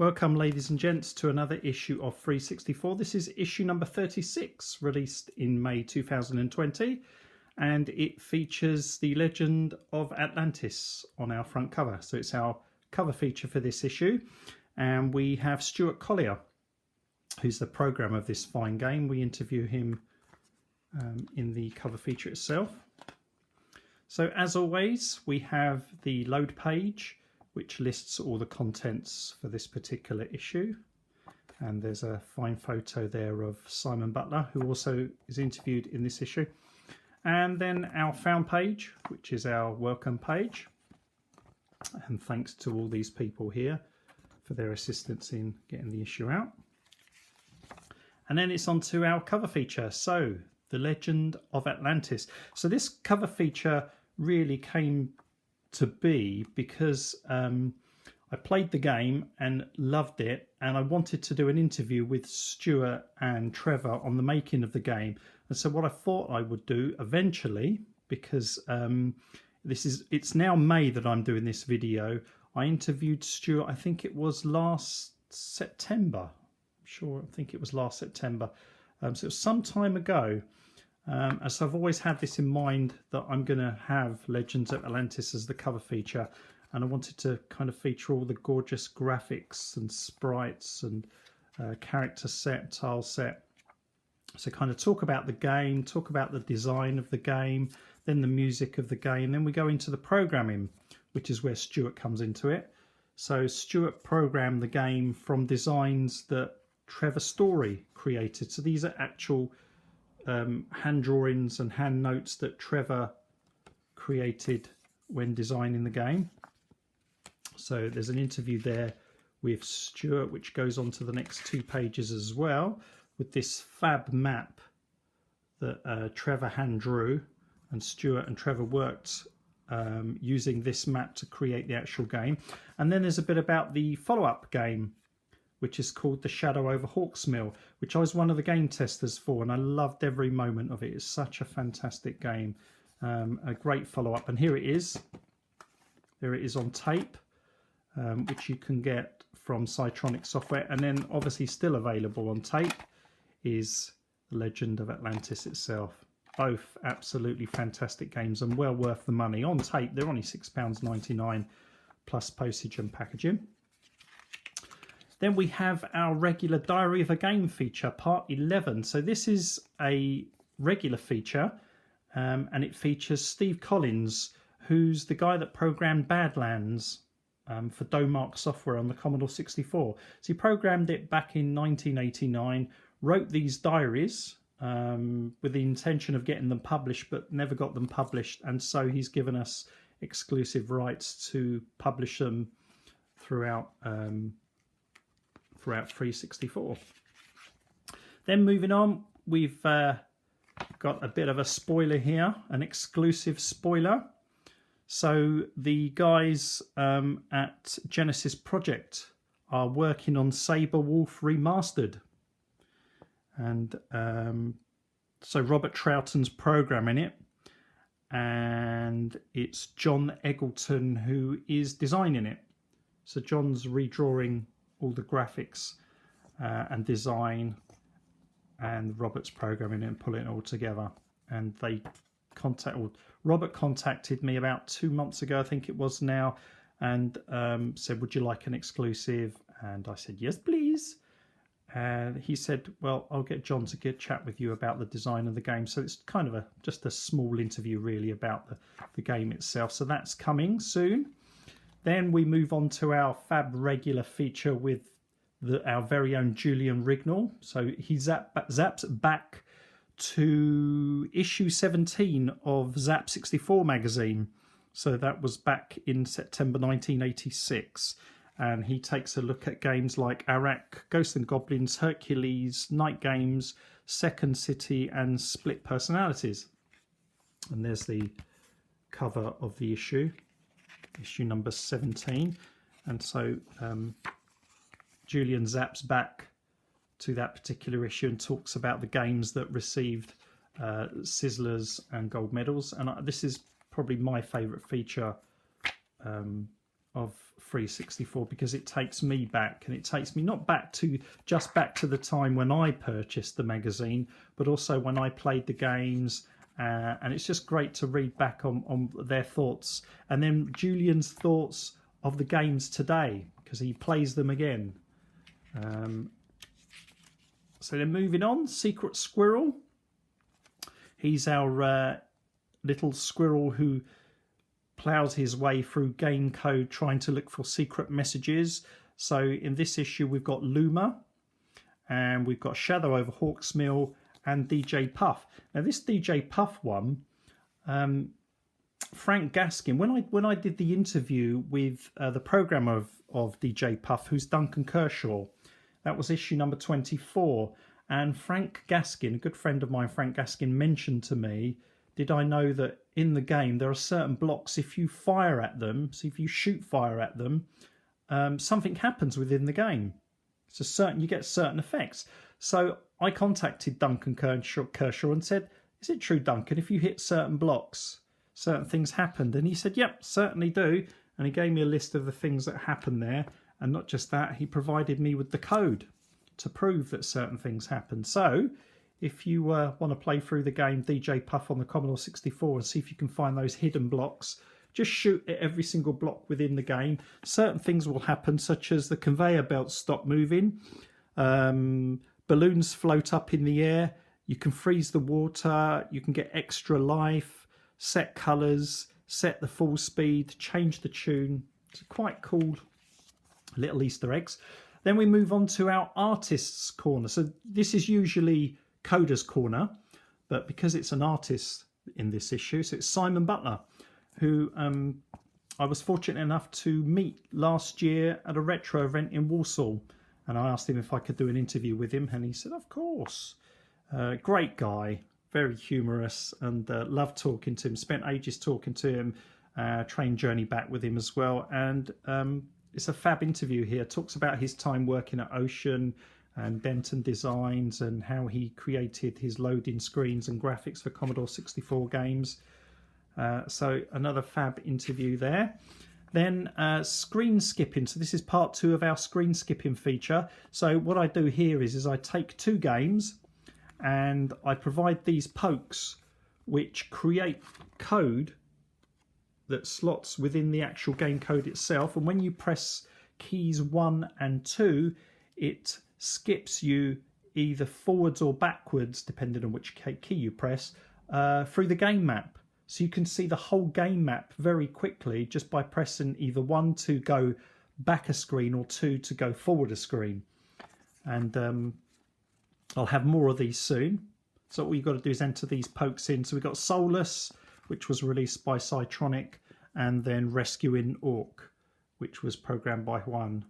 Welcome, ladies and gents, to another issue of FREEZE64. This is issue number 36, released in May 2020, and it features the Legend of Atlantis on our front cover. So it's our cover feature for this issue, and we have Stuart Collier, who's the programmer of this fine game. We interview him in the cover feature itself. So as always, we have the load page, which lists all the contents for this particular issue. And there's a fine photo there of Simon Butler, who also is interviewed in this issue. And then our found page, which is our welcome page. And thanks to all these people here for their assistance in getting the issue out. And then it's on to our cover feature. So, The Legend of Atlantis. So this cover feature really came to be because I played the game and loved it, and I wanted to do an interview with Stuart and Trevor on the making of the game. And so what I thought I would do eventually, because it's now May that I'm doing this video, I interviewed Stuart, I think it was last September. I think it was last September. So it was some time ago. And so I've always had this in mind that I'm going to have Legends of Atlantis as the cover feature, and I wanted to kind of feature all the gorgeous graphics and sprites and character set, tile set. So kind of talk about the game, talk about the design of the game, then the music of the game, then we go into the programming, which is where Stuart comes into it. So Stuart programmed the game from designs that Trevor Story created. So these are actual hand drawings and hand notes that Trevor created when designing the game. So there's an interview there with Stuart, which goes on to the next 2 pages as well, with this fab map that Trevor hand drew, and Stuart and Trevor worked using this map to create the actual game. And then there's a bit about the follow-up game, which is called The Shadow over Hawksmill, which I was one of the game testers for, and I loved every moment of it. It's such a fantastic game, a great follow-up. And here it is. There it is on tape, which you can get from Cytronic Software. And then obviously still available on tape is The Legend of Atlantis itself. Both absolutely fantastic games and well worth the money. On tape, they're only £6.99 plus postage and packaging. Then we have our regular Diary of a Game feature, part 11. So this is a regular feature, and it features Steve Collins, who's the guy that programmed Badlands for Domark Software on the Commodore 64. So he programmed it back in 1989, wrote these diaries with the intention of getting them published, but never got them published. And so he's given us exclusive rights to publish them throughout FREEZE64. Then moving on, we've got a bit of a spoiler here, an exclusive spoiler. So the guys at Genesis Project are working on Saberwolf Remastered, and so Robert Troughton's programming it, and it's John Eggleton who is designing it. So John's redrawing all the graphics and design, and Robert's programming it and pulling it all together. And Robert contacted me about 2 months ago, I think it was now, and said, would you like an exclusive? And I said, yes, please. And he said, well, I'll get John to chat with you about the design of the game. So it's kind of just a small interview really about the game itself. So that's coming soon. Then we move on to our fab regular feature with our very own Julian Rignall. So he zapped back to issue 17 of Zap64 magazine. So that was back in September 1986. And he takes a look at games like Arak, Ghosts and Goblins, Hercules, Night Games, Second City, and Split Personalities. And there's the cover of the issue number 17. And so Julian zaps back to that particular issue and talks about the games that received Sizzlers and gold medals. And this is probably my favourite feature of FREEZE64 because it takes me back, and it takes me not back to just back to the time when I purchased the magazine, but also when I played the games. And it's just great to read back on their thoughts, and then Julian's thoughts of the games today because he plays them again. So then moving on, Secret Squirrel. He's our little squirrel who plows his way through game code trying to look for secret messages. So in this issue we've got Luma, and we've got Shadow over Hawksmill, and DJ Puff. Now this DJ Puff one, Frank Gaskin, when I did the interview with the programmer of DJ Puff, who's Duncan Kershaw, that was issue number 24, and Frank Gaskin, a good friend of mine, Frank Gaskin, mentioned to me, did I know that in the game there are certain blocks, if you fire at them, so if you shoot fire at them, something happens within the game. So you get certain effects. So I contacted Duncan Kershaw and said, is it true, Duncan, if you hit certain blocks, certain things happened? And he said, yep, certainly do. And he gave me a list of the things that happened there. And not just that, he provided me with the code to prove that certain things happened. So if you want to play through the game DJ Puff on the Commodore 64 and see if you can find those hidden blocks, just shoot at every single block within the game. Certain things will happen, such as the conveyor belts stop moving, balloons float up in the air, you can freeze the water, you can get extra life, set colours, set the full speed, change the tune. It's quite cool little Easter eggs. Then we move on to our artist's corner. So this is usually Coder's corner, but because it's an artist in this issue, so it's Simon Butler, who I was fortunate enough to meet last year at a retro event in Walsall. And I asked him if I could do an interview with him, and he said, of course. Great guy, very humorous, and loved talking to him. Spent ages talking to him, train journey back with him as well. And it's a fab interview here. Talks about his time working at Ocean and Denton Designs and how he created his loading screens and graphics for Commodore 64 games. So another fab interview there. Then screen skipping. So this is part 2 of our screen skipping feature. So what I do here is I take 2 games and I provide these pokes which create code that slots within the actual game code itself. And when you press keys 1 and 2, it skips you either forwards or backwards, depending on which key you press, through the game map. So you can see the whole game map very quickly just by pressing either 1 to go back a screen or 2 to go forward a screen. And I'll have more of these soon. So all you've got to do is enter these pokes in. So we've got Solus, which was released by Cytronic, and then Rescuing Orc, which was programmed by Juan.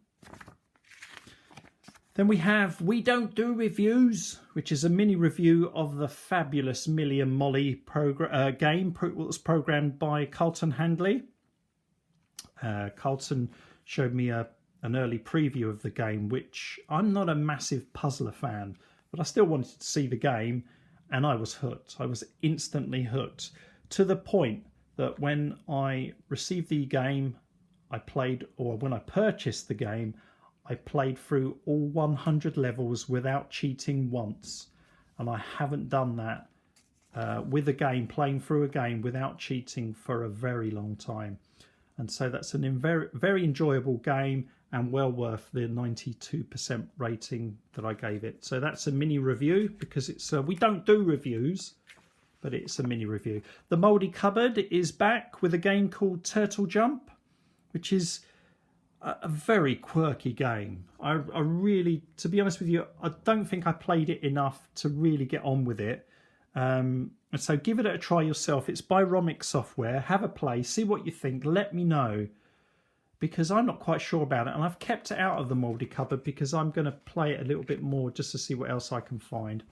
Then we have We Don't Do Reviews, which is a mini review of the fabulous Millie and Molly game that was programmed by Carlton Handley. Carlton showed me an early preview of the game, which I'm not a massive puzzler fan, but I still wanted to see the game, and I was hooked. I was instantly hooked, to the point that when I received the game, I played, or when I purchased the game, I played through all 100 levels without cheating once. And I haven't done that with a game, playing through a game without cheating for a very long time. And so that's an very enjoyable game and well worth the 92% rating that I gave it. So that's a mini review, because it's we don't do reviews, but it's a mini review. The Mouldy Cupboard is back with a game called Turtle Jump, which is a very quirky game. I really, to be honest with you, I don't think I played it enough to really get on with it. And so give it a try yourself. It's by Romic Software. Have a play, see what you think, let me know, because I'm not quite sure about it, and I've kept it out of the Mouldy Cupboard because I'm going to play it a little bit more just to see what else I can find.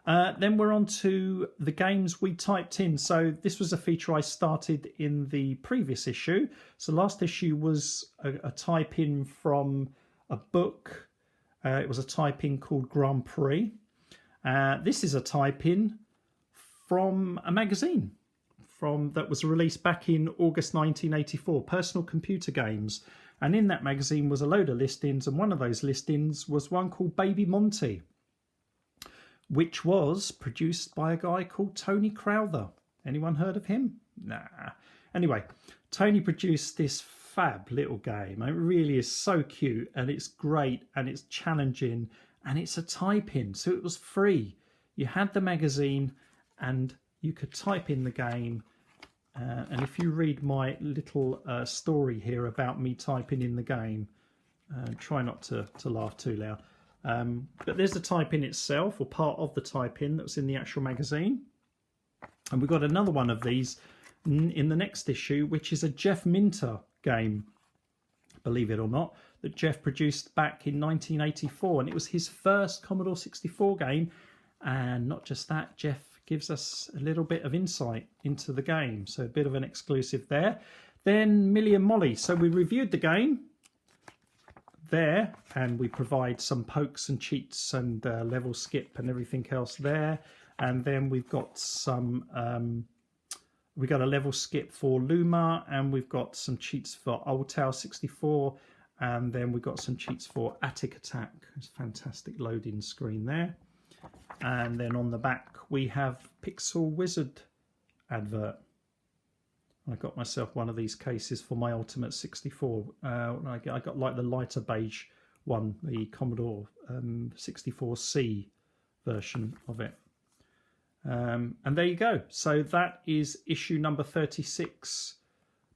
Then we're on to the games we typed in. So this was a feature I started in the previous issue. So last issue was a type in from a book. It was a type in called Grand Prix. This is a type in from a magazine, that was released back in August 1984, Personal Computer Games. And in that magazine was a load of listings, and one of those listings was one called Baby Monty, which was produced by a guy called Tony Crowther. Anyone heard of him? Nah. Anyway, Tony produced this fab little game. It really is so cute, and it's great, and it's challenging, and it's a type-in, so it was free. You had the magazine, and you could type in the game. And if you read my little story here about me typing in the game, try not to laugh too loud. But there's the type-in itself, or part of the type-in that was in the actual magazine. And we've got another one of these in the next issue, which is a Jeff Minter game, believe it or not, that Jeff produced back in 1984. And it was his first Commodore 64 game. And not just that, Jeff gives us a little bit of insight into the game, so a bit of an exclusive there. Then Millie and Molly. So we reviewed the game there, and we provide some pokes and cheats and level skip and everything else there. And then we've got some we got a level skip for Luma, and we've got some cheats for Old Tower 64, and then we've got some cheats for Attic Attack. It's a fantastic loading screen there. And then on the back we have Pixel Wizard advert. I got myself one of these cases for my Ultimate 64. I got like the lighter beige one, the Commodore 64C version of it. And there you go. So that is issue number 36,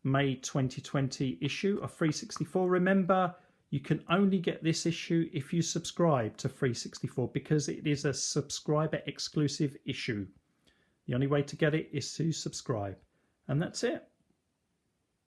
May 2020 issue of FREEZE64. Remember, you can only get this issue if you subscribe to FREEZE64, because it is a subscriber exclusive issue. The only way to get it is to subscribe. And that's it.